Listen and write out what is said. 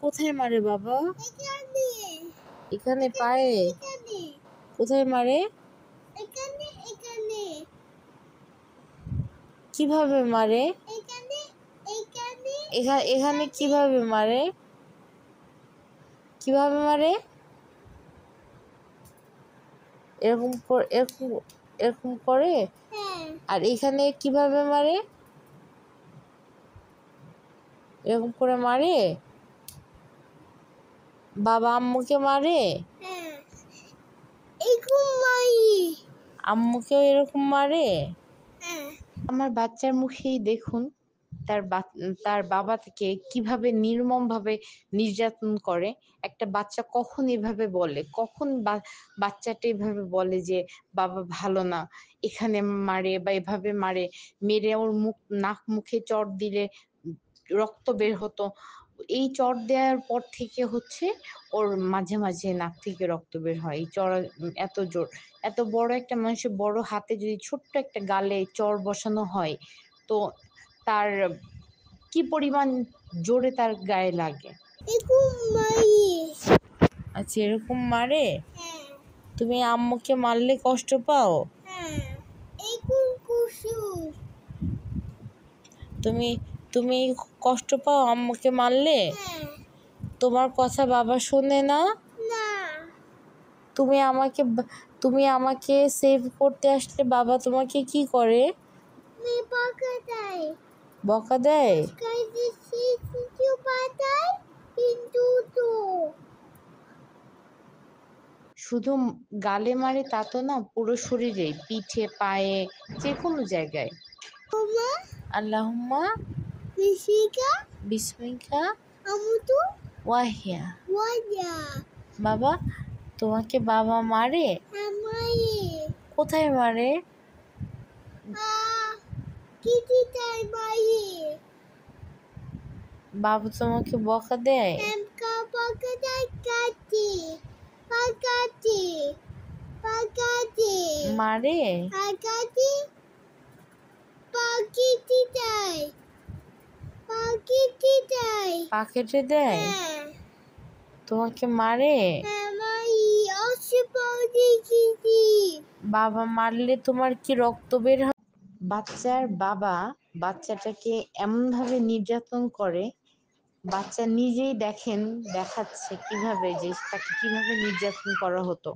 কোথায় মারে বাবা? এখানে এখানে পায়ে? এখানে কোথায় মারে? এখানে এখানে কিভাবে মারে? এখানে এখানে এখানে কিভাবে মারে? কিভাবে মারে? এরকম করে? হ্যাঁ আর এখানে কিভাবে মারে? এরকম করে মারে? বাবা আম্মুকে মারে? হ্যাঁ এরকম মাই আম্মুকেও এরকম মারে? হ্যাঁ আমার বাচ্চার মুখেই দেখুন তার বাবা থেকে কিভাবে নির্মমভাবে নির্যাতন করে। একটা বাচ্চা কখন এভাবে বলে, কখন বাচ্চাটা এভাবে বলে যে বাবা ভালো না, এখানে মারে বা এভাবে মারে, মেরে ওর নাক মুখে চড় দিলে রক্ত বের হতো। এই চড় দেওয়ার পর থেকে ওর মাঝে মাঝে নাক থেকে রক্ত বের হয়। এই চড় এত জোর, এত বড় একটা মানুষের বড় হাতে যদি ছোট্ট একটা গালে চড় বসানো হয়, তো তার কি পরিমাণ জোরে তার গায়ে লাগে। এরকম মাই আচ্ছা, এরকম মারে? হ্যাঁ তুমি আম্মুকে মারলে কষ্ট পাও? হ্যাঁ এরকম কুসুম তুমি তুমি কষ্ট পাও আম্মুকে মারলে? হ্যাঁ তোমার কথা বাবা শোনে না? না তুমি আমাকে সেভ করতে আসলে বাবা তোমাকে কি করে? আমি পাকাতাই বকা দেয়? কাজে শিশু পাতাই কিন্তু তো শুধু গালে মারে তা তো না, পুরো শরীরে, পিঠে, পায়ে, যে কোনো জায়গায়। মা আল্লাহুম্মা মিশিকা বিসমিকা আমুতু ওয়াহিয়া। ওয়াজা বাবা, তোমাকে বাবা মারে? আমায় কোথায় মারে? আ কিটি তাই বাইয়ে বাবা তোমাকে বকা দেয়? এমকা পাকাতাই কাটি পাকাটি পাকাটি মারে? পাকাটি পাকিটি তাই পাকিটি তাই পা কেটে দেয়? হ্যাঁ তোমাকে মারে? আমায় অসুবিধা দেখি বাবা মারলে তোমার কি রক্ত বের হয়? বাচ্চার বাবা বাচ্চাটাকে এমনভাবে নির্যাতন করে, বাচ্চা নিজেই দেখাচ্ছে কিভাবে যে তাকে কিভাবে নির্যাতন করা হতো।